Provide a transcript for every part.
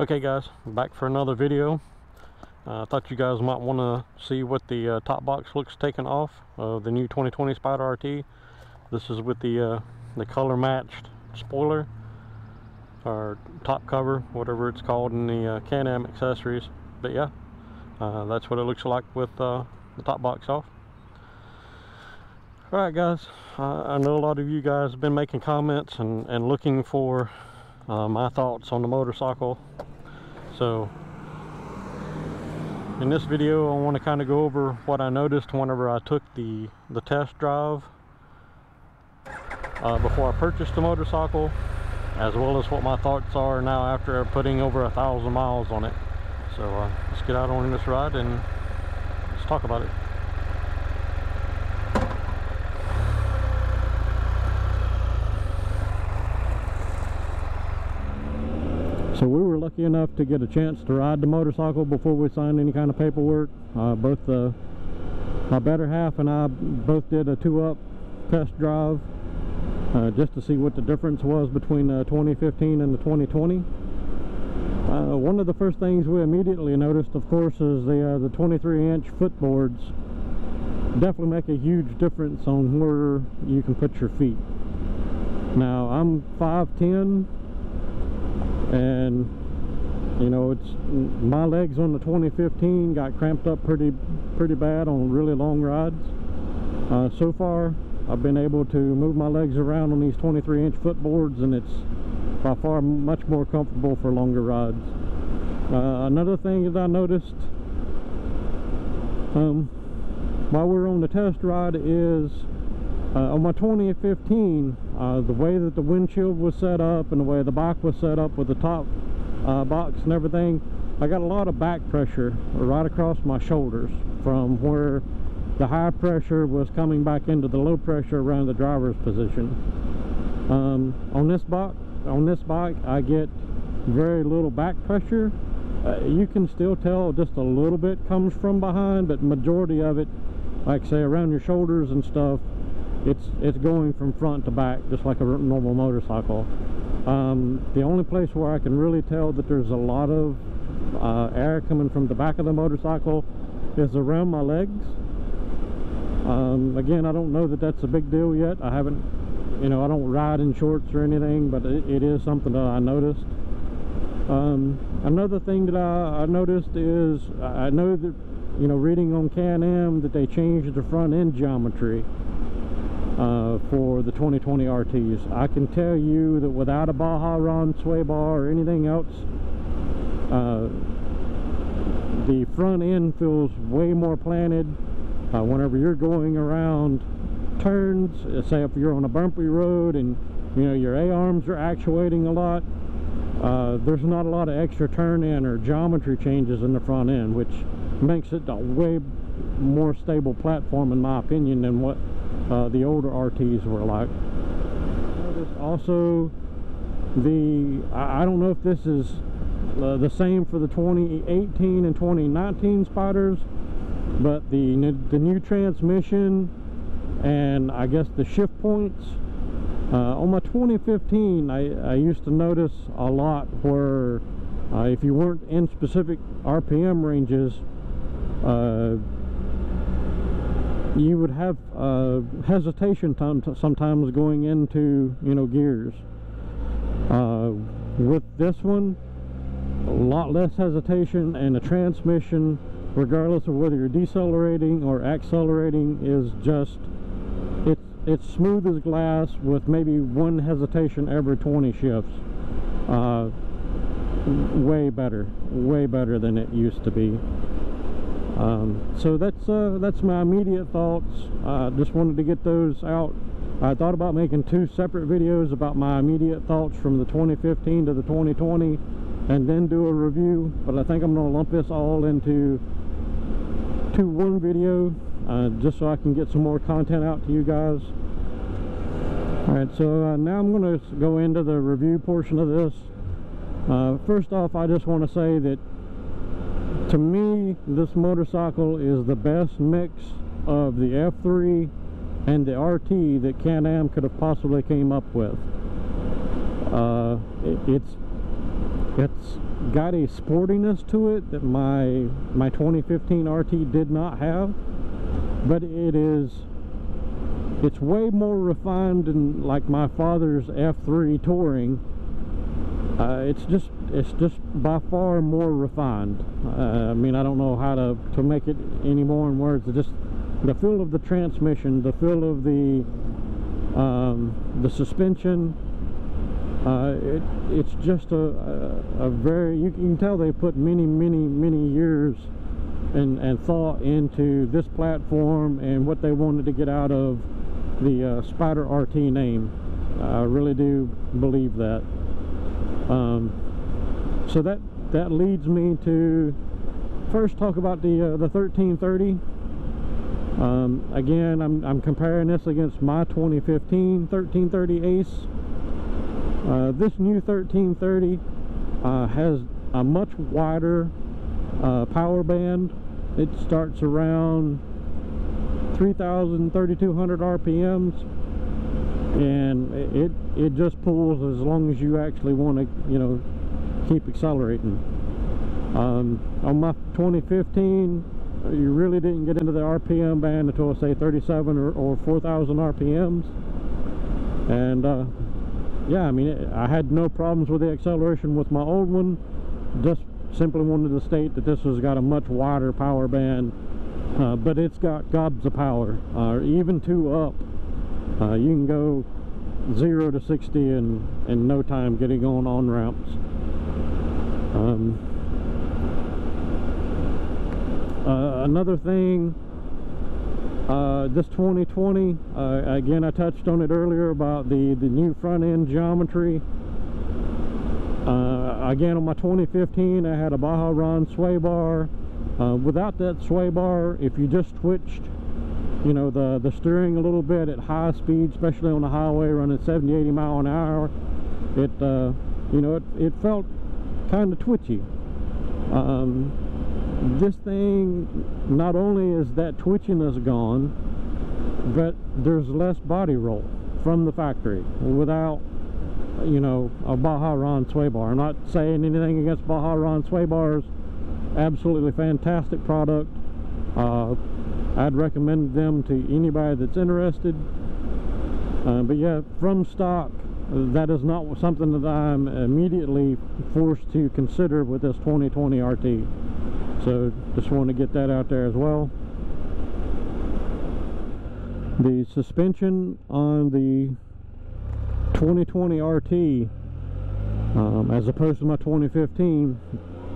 Okay guys, back for another video. I thought you guys might want to see what the top box looks taken off of the new 2020 Spyder RT. This is with the color matched spoiler or top cover, whatever it's called in the Can-Am accessories. But yeah, that's what it looks like with the top box off. Alright guys, I know a lot of you guys have been making comments and looking for my thoughts on the motorcycle. So in this video I want to kind of go over what I noticed whenever I took the test drive before I purchased the motorcycle, as well as what my thoughts are now after putting over 1,000 miles on it. So let's get out on this ride and let's talk about it. So we were lucky enough to get a chance to ride the motorcycle before we signed any kind of paperwork. Both my better half and I both did a 2-up test drive just to see what the difference was between the 2015 and the 2020. One of the first things we immediately noticed, of course, is the 23-inch footboards definitely make a huge difference on where you can put your feet. Now I'm 5'10", and you know, it's my legs on the 2015 got cramped up pretty bad on really long rides. So far I've been able to move my legs around on these 23-inch footboards, and it's by far much more comfortable for longer rides. Another thing that I noticed while we were on the test ride is on my 2015, the way that the windshield was set up and the way the bike was set up with the top box and everything, I got a lot of back pressure right across my shoulders from where the high pressure was coming back into the low pressure around the driver's position. On this bike I get very little back pressure. You can still tell just a little bit comes from behind, but majority of it, like say around your shoulders and stuff, it's going from front to back just like a normal motorcycle. The only place where I can really tell that there's a lot of air coming from the back of the motorcycle is around my legs. Again, I don't know that that's a big deal yet. I haven't, you know, I don't ride in shorts or anything, but it is something that I noticed. Another thing that I noticed is, I know that, you know, reading on Can-Am that they changed the front end geometry for the 2020 RTs. I can tell you that without a Baja Ron sway bar or anything else, the front end feels way more planted. Whenever you're going around turns, say if you're on a bumpy road and you know your A-arms are actuating a lot, there's not a lot of extra turn in or geometry changes in the front end, which makes it a way more stable platform in my opinion than what the older RTs were like. Notice also I don't know if this is the same for the 2018 and 2019 Spyders, but the new transmission and I guess the shift points on my 2015 I used to notice a lot where if you weren't in specific RPM ranges, you would have hesitation sometimes going into, you know, gears. With this one, a lot less hesitation, and the transmission, regardless of whether you're decelerating or accelerating, is just it's smooth as glass with maybe one hesitation every 20 shifts. Way better than it used to be. So that's my immediate thoughts. Just wanted to get those out. I thought about making 2 separate videos about my immediate thoughts from the 2015 to the 2020 and then do a review, but I think I'm going to lump this all into one video just so I can get some more content out to you guys. Alright, so now I'm going to go into the review portion of this. First off, I just want to say that to me, this motorcycle is the best mix of the F3 and the RT that Can-Am could have possibly came up with. It's got a sportiness to it that my 2015 RT did not have, but it's way more refined than like my father's F3 touring. It's just by far more refined. I mean, I don't know how to make it any more in words. It's just the feel of the transmission, the feel of the suspension. It's just a very, you can tell they put many years and thought into this platform and what they wanted to get out of the Spyder RT name. I really do believe that. So that leads me to first talk about the 1330. Again, I'm comparing this against my 2015 1330 Ace. This new 1330 has a much wider power band. It starts around 3,200 RPMs, and it just pulls as long as you actually want to, you know, keep accelerating. On my 2015, you really didn't get into the RPM band until, say, 37 or 4,000 RPMs, and yeah, I mean, I had no problems with the acceleration with my old one. Just simply wanted to state that this has got a much wider power band, but it's got gobs of power. Even 2 up, you can go 0 to 60 in no time getting on ramps. Another thing, this 2020, again, I touched on it earlier about the new front end geometry. Again, on my 2015, I had a Baja Ron sway bar. Without that sway bar, if you just twitched, you know, the steering a little bit at high speed, especially on the highway running 70-80 mile an hour, it you know, it felt kind of twitchy. This thing, not only is that twitchiness gone, but there's less body roll from the factory without, you know, a Baja Ron sway bar. I'm not saying anything against Baja Ron sway bars. Absolutely fantastic product. I'd recommend them to anybody that's interested. But yeah, from stock, that is not something that I'm immediately forced to consider with this 2020 RT. So just want to get that out there as well. The suspension on the 2020 RT, as opposed to my 2015,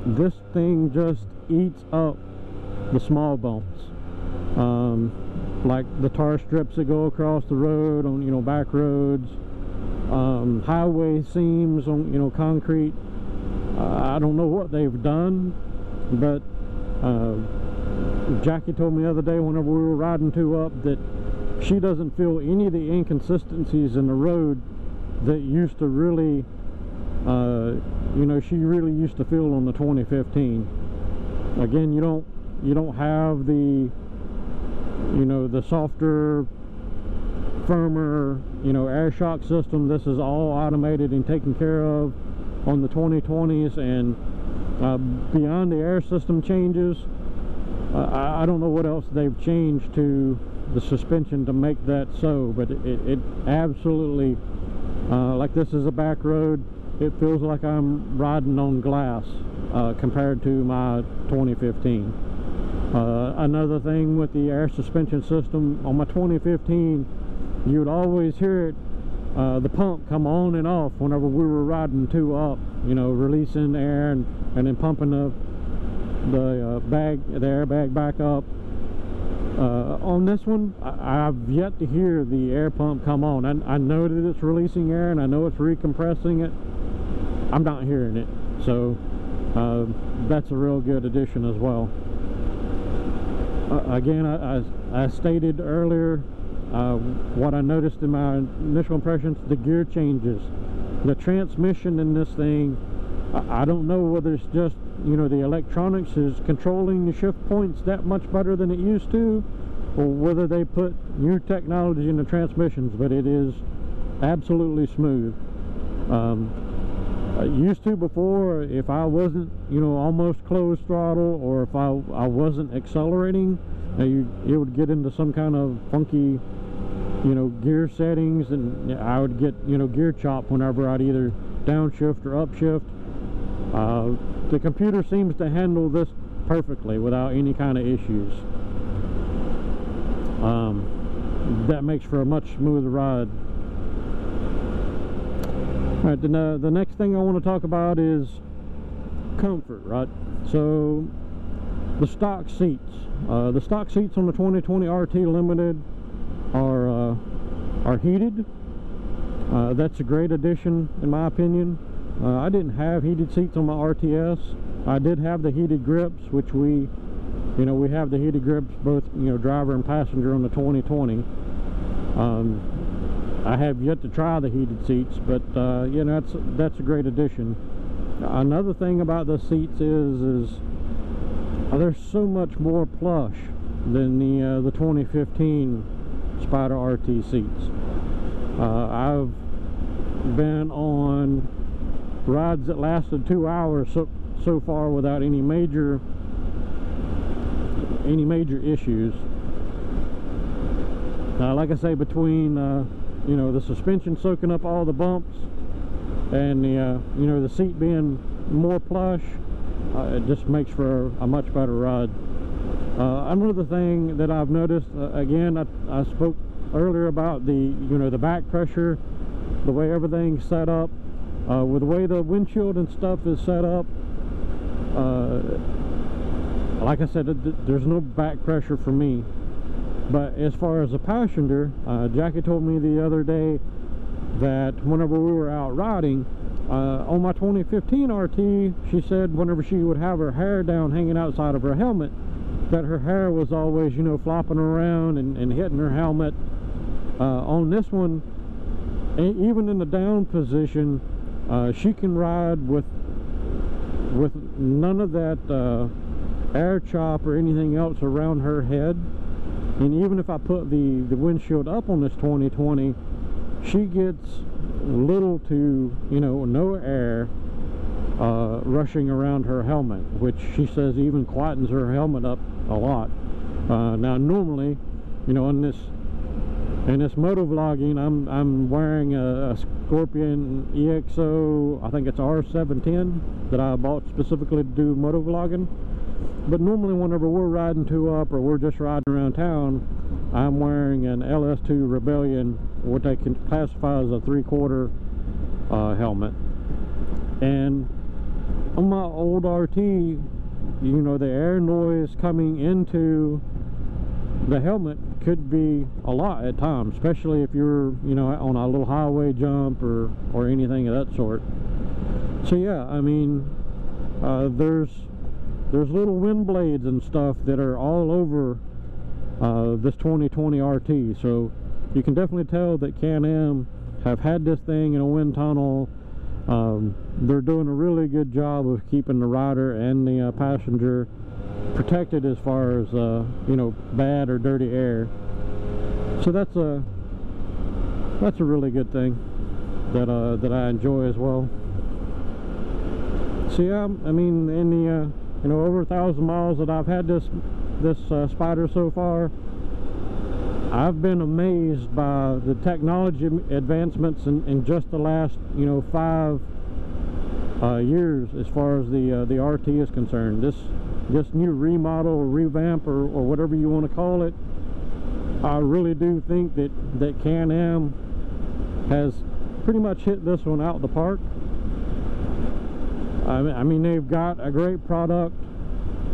this thing just eats up the small bumps, like the tar strips that go across the road on, you know, back roads, highway seams on, you know, concrete. I don't know what they've done, but Jackie told me the other day whenever we were riding 2 up that she doesn't feel any of the inconsistencies in the road that used to really, you know, she really used to feel on the 2015. Again, you don't have the, you know, the softer, firmer, you know, air shock system. This is all automated and taken care of on the 2020s, and beyond the air system changes, I don't know what else they've changed to the suspension to make that so, but it absolutely, like this is a back road, it feels like I'm riding on glass compared to my 2015. Another thing with the air suspension system, on my 2015, you would always hear it, the pump come on and off whenever we were riding 2 up, you know, releasing air and then pumping the airbag back up. On this one, I've yet to hear the air pump come on. I know that it's releasing air and I know it's recompressing it. I'm not hearing it, so that's a real good addition as well. Again, I stated earlier what I noticed in my initial impressions, the gear changes, the transmission in this thing. I don't know whether it's just, you know, the electronics is controlling the shift points that much better than it used to, or whether they put new technology in the transmissions, but it is absolutely smooth. Used to before, if I wasn't, you know, almost closed throttle, or if I wasn't accelerating, it would get into some kind of funky, you know, gear settings, and I would get, you know, gear chop whenever I'd either downshift or upshift. The computer seems to handle this perfectly without any kind of issues. That makes for a much smoother ride. Alright, the next thing I want to talk about is comfort, right? So, the stock seats. The stock seats on the 2020 RT Limited are heated. That's a great addition in my opinion. I didn't have heated seats on my RTS. I did have the heated grips, which we have the heated grips, both, you know, driver and passenger, on the 2020. I have yet to try the heated seats, but you know, that's a great addition. Another thing about the seats is they're so much more plush than the 2015 Spyder RT seats. I've been on rides that lasted 2 hours so far without any major issues. Like I say, between you know, the suspension soaking up all the bumps and the you know, the seat being more plush, it just makes for a much better ride. Another thing that I've noticed, again, I spoke earlier about the, you know, the back pressure, the way everything's set up, with the way the windshield and stuff is set up. Like I said, there's no back pressure for me. But as far as a passenger, Jackie told me the other day that whenever we were out riding, on my 2015 RT, she said whenever she would have her hair down hanging outside of her helmet, that her hair was always, you know, flopping around and hitting her helmet. On this one, even in the down position, she can ride with none of that air chop or anything else around her head. And even if I put the windshield up on this 2020, she gets little to, you know, no air rushing around her helmet, which she says even quietens her helmet up a lot. Now normally, you know, in this motovlogging, I'm wearing a Scorpion EXO, I think it's R710, that I bought specifically to do motovlogging. But normally whenever we're riding 2-up or we're just riding around town, I'm wearing an LS2 Rebellion, what they can classify as a 3/4 helmet. And on my old RT, you know, the air noise coming into the helmet could be a lot at times, especially if you're, you know, on a little highway jump or anything of that sort. So yeah, I mean, there's little wind blades and stuff that are all over this 2020 RT, so you can definitely tell that Can-Am have had this thing in a wind tunnel. They're doing a really good job of keeping the rider and the passenger protected as far as you know, bad or dirty air. So that's a really good thing that I enjoy as well. So yeah, I mean, in the you know, over 1,000 miles that I've had this Spyder so far, I've been amazed by the technology advancements in just the last, you know, 5 years as far as the RT is concerned. This new remodel or revamp or whatever you want to call it, I really do think that Can-Am has pretty much hit this one out the park. I mean, they've got a great product,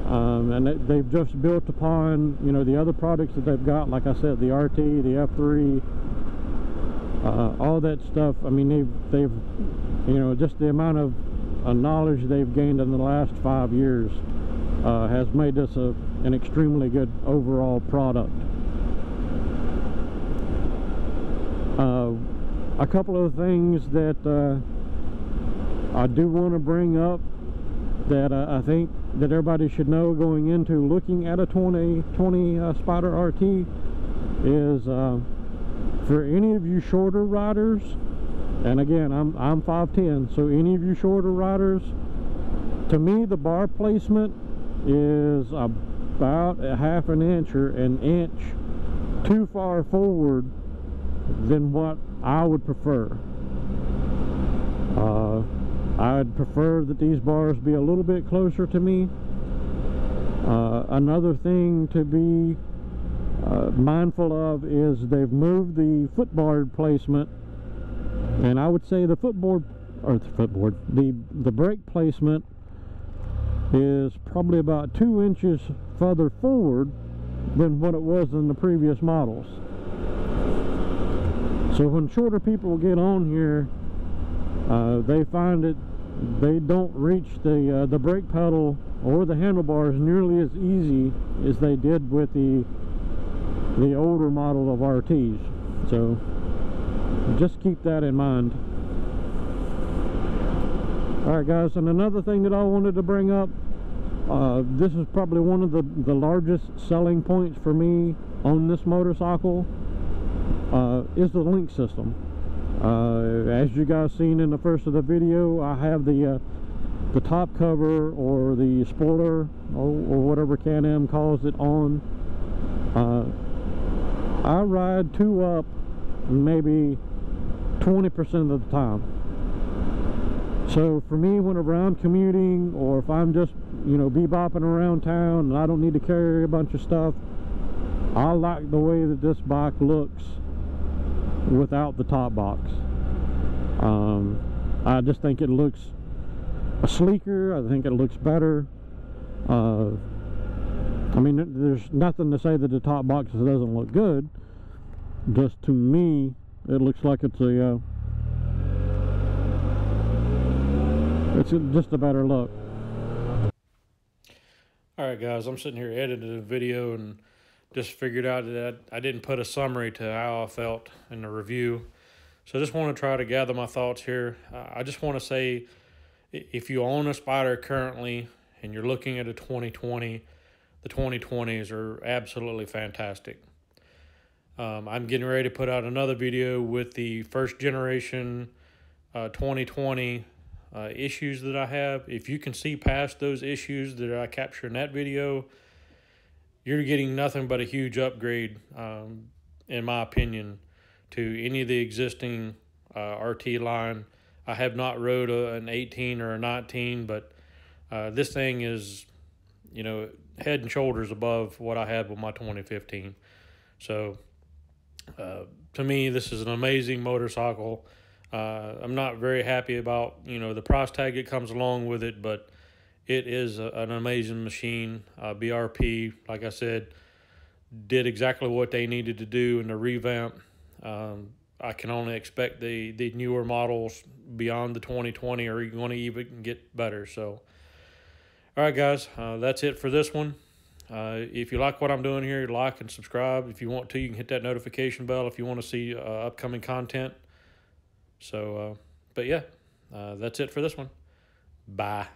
and they've just built upon, you know, the other products that they've got. Like I said, the RT, the F3, all that stuff. I mean, they've you know, just the amount of knowledge they've gained in the last 5 years has made this an extremely good overall product. A couple of things that I do want to bring up that I think that everybody should know going into looking at a 2020 Spyder RT is, for any of you shorter riders, And again, I'm 5'10", so any of you shorter riders, to me the bar placement is about a half an inch or an inch too far forward than what I would prefer. I'd prefer that these bars be a little bit closer to me. Another thing to be mindful of is they've moved the footboard placement, and I would say the the brake placement is probably about 2 inches further forward than what it was in the previous models. So when shorter people get on here, they find it they don't reach the brake pedal or the handlebars nearly as easy as they did with the older model of RTs. So just keep that in mind. Alright guys, and another thing that I wanted to bring up, this is probably one of the largest selling points for me on this motorcycle, is the link system. As you guys seen in the first of the video, I have the top cover, or the spoiler, or whatever Can-Am calls it, on. I ride 2-up maybe 20% of the time. So for me, when around commuting, or if I'm just, you know, bebopping around town and I don't need to carry a bunch of stuff, I like the way that this bike looks without the top box. I just think it looks sleeker. I think it looks better. I mean, there's nothing to say that the top box doesn't look good. Just to me, it looks like it's just a better look. Alright guys, I'm sitting here editing a video and just figured out that I didn't put a summary to how I felt in the review. So I just want to try to gather my thoughts here. I just want to say, if you own a Spyder currently and you're looking at a 2020, the 2020s are absolutely fantastic. I'm getting ready to put out another video with the first generation 2020 issues that I have. If you can see past those issues that I capture in that video, you're getting nothing but a huge upgrade, in my opinion, to any of the existing RT line. I have not rode an 18 or a 19, but this thing is, you know, head and shoulders above what I had with my 2015. So to me, this is an amazing motorcycle. I'm not very happy about, you know, the price tag that comes along with it, but it is an amazing machine. BRP, like I said, did exactly what they needed to do in the revamp. I can only expect the newer models beyond the 2020 are going to even get better. So, all right, guys, that's it for this one. If you like what I'm doing here, like and subscribe. If you want to, you can hit that notification bell if you want to see upcoming content. So, but yeah, that's it for this one. Bye.